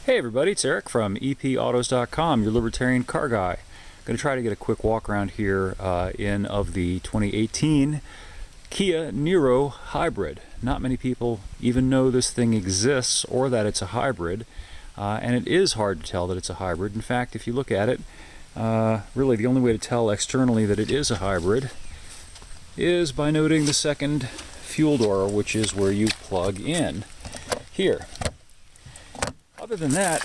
Hey everybody, it's Eric from epautos.com, your Libertarian car guy. I'm going to try to get a quick walk around here in the 2018 Kia Niro hybrid. Not many people even know this thing exists or that it's a hybrid, and it is hard to tell that it's a hybrid. In fact, if you look at it, really the only way to tell externally that it is a hybrid is by noting the second fuel door, which is where you plug in here. Other than that,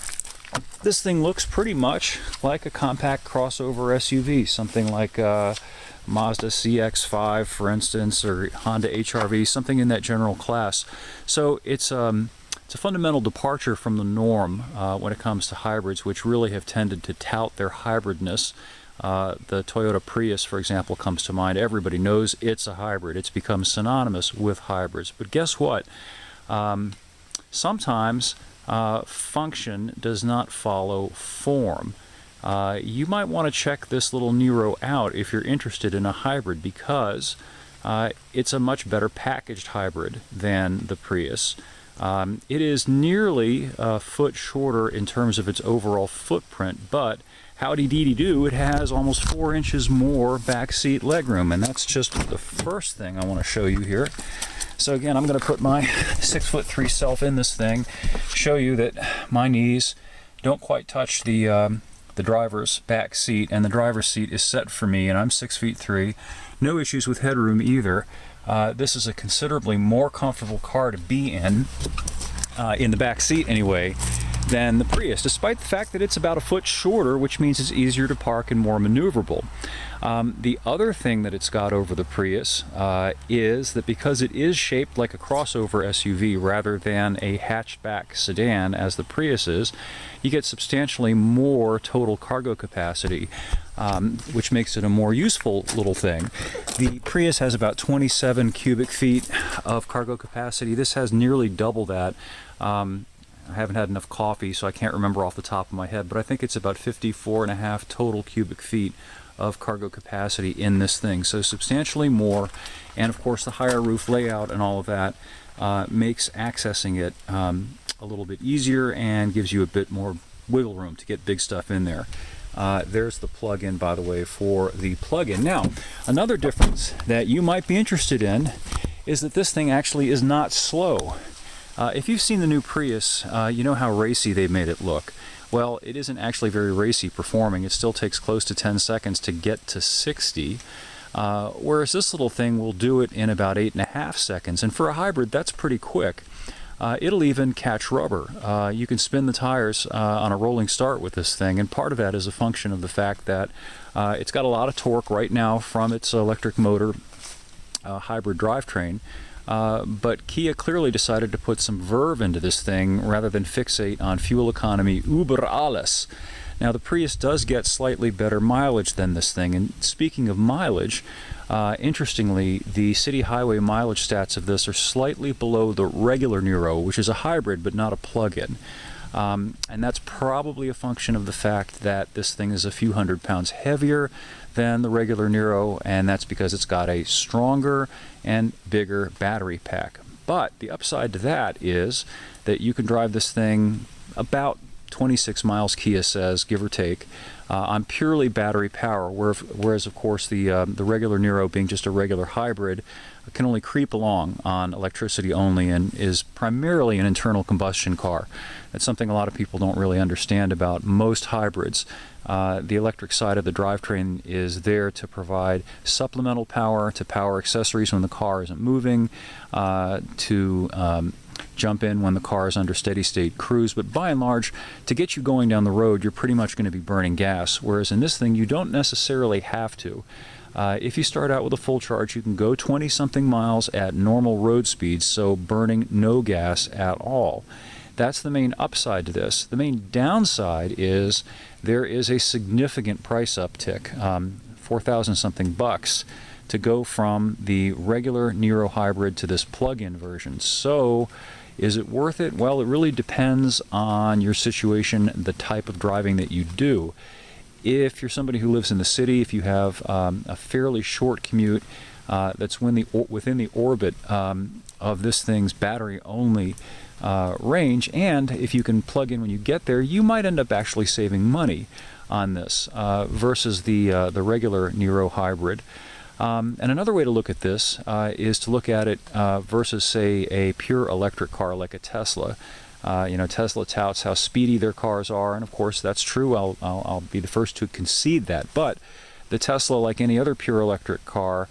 this thing looks pretty much like a compact crossover SUV, something like Mazda CX-5, for instance, or Honda HR-V, something in that general class. So it's a fundamental departure from the norm when it comes to hybrids, which really have tended to tout their hybridness. The Toyota Prius, for example, comes to mind. Everybody knows it's a hybrid. It's become synonymous with hybrids. But guess what? Sometimes function does not follow form. You might want to check this little Niro out if you're interested in a hybrid, because it's a much better packaged hybrid than the Prius. It is nearly a foot shorter in terms of its overall footprint, but howdy-dee-dee-doo, it has almost 4 inches more backseat legroom, and that's just the first thing I want to show you here. So again, I'm going to put my 6'3" self in this thing, show you that my knees don't quite touch the driver's back seat, and the driver's seat is set for me, and I'm 6'3". No issues with headroom either. This is a considerably more comfortable car to be in the back seat anyway, than the Prius, despite the fact that it's about a foot shorter, which means it's easier to park and more maneuverable. The other thing that it's got over the Prius is that because it is shaped like a crossover SUV rather than a hatchback sedan as the Prius is, you get substantially more total cargo capacity, which makes it a more useful little thing. The Prius has about 27 cubic feet of cargo capacity. This has nearly double that. I haven't had enough coffee, so I can't remember off the top of my head, but I think it's about 54.5 total cubic feet of cargo capacity in this thing. So substantially more, and of course the higher roof layout and all of that makes accessing it a little bit easier and gives you a bit more wiggle room to get big stuff in there. There's the plug-in, by the way, for the plug-in. Now, another difference that you might be interested in is that this thing actually is not slow. If you've seen the new Prius, you know how racy they've made it look. Well, it isn't actually very racy performing. It still takes close to 10 seconds to get to 60, whereas this little thing will do it in about 8.5 seconds. And for a hybrid, that's pretty quick. It'll even catch rubber. You can spin the tires on a rolling start with this thing, and part of that is a function of the fact that it's got a lot of torque right now from its electric motor hybrid drivetrain. But Kia clearly decided to put some verve into this thing rather than fixate on fuel economy über alles. Now, the Prius does get slightly better mileage than this thing, and speaking of mileage, interestingly, the city highway mileage stats of this are slightly below the regular Niro, which is a hybrid but not a plug-in. And that's probably a function of the fact that this thing is a few hundred pounds heavier than the regular Niro, and that's because it's got a stronger and bigger battery pack. But the upside to that is that you can drive this thing about 26 miles, Kia says, give or take, on purely battery power, whereas of course the regular Niro, being just a regular hybrid, can only creep along on electricity only and is primarily an internal combustion car. That's something a lot of people don't really understand about most hybrids. The electric side of the drivetrain is there to provide supplemental power, to power accessories when the car isn't moving, to jump in when the car is under steady state cruise, but by and large, to get you going down the road, you're pretty much going to be burning gas, whereas in this thing, you don't necessarily have to. If you start out with a full charge, you can go 20-something miles at normal road speeds, so burning no gas at all. That's the main upside to this. The main downside is there is a significant price uptick, 4,000 something bucks, to go from the regular Niro hybrid to this plug-in version. So, is it worth it? Well, it really depends on your situation, the type of driving that you do. If you're somebody who lives in the city, if you have a fairly short commute that's within the orbit of this thing's battery-only range, and if you can plug in when you get there, you might end up actually saving money on this versus the regular Niro hybrid. And another way to look at this is to look at it versus, say, a pure electric car like a Tesla. You know, Tesla touts how speedy their cars are, and of course that's true. I'll be the first to concede that. But the Tesla, like any other pure electric car,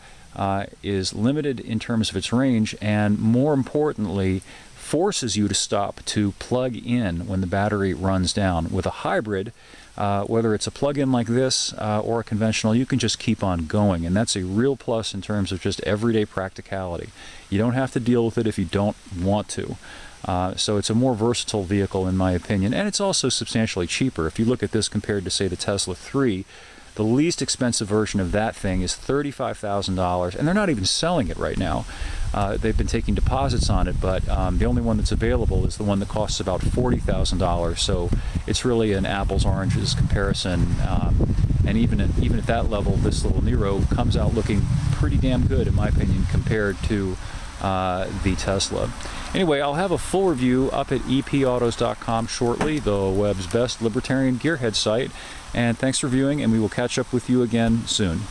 is limited in terms of its range, and more importantly, forces you to stop to plug in when the battery runs down. With a hybrid, whether it's a plug-in like this or a conventional, you can just keep on going, and that's a real plus in terms of just everyday practicality. You don't have to deal with it if you don't want to. So it's a more versatile vehicle in my opinion, and it's also substantially cheaper. If you look at this compared to, say, the Tesla 3, the least expensive version of that thing is $35,000, and they're not even selling it right now. They've been taking deposits on it, but the only one that's available is the one that costs about $40,000, so it's really an apples-oranges comparison. And even at that level, this little Niro comes out looking pretty damn good, in my opinion, compared to the Tesla. Anyway, I'll have a full review up at epautos.com shortly, the web's best libertarian gearhead site. And thanks for viewing, and we will catch up with you again soon.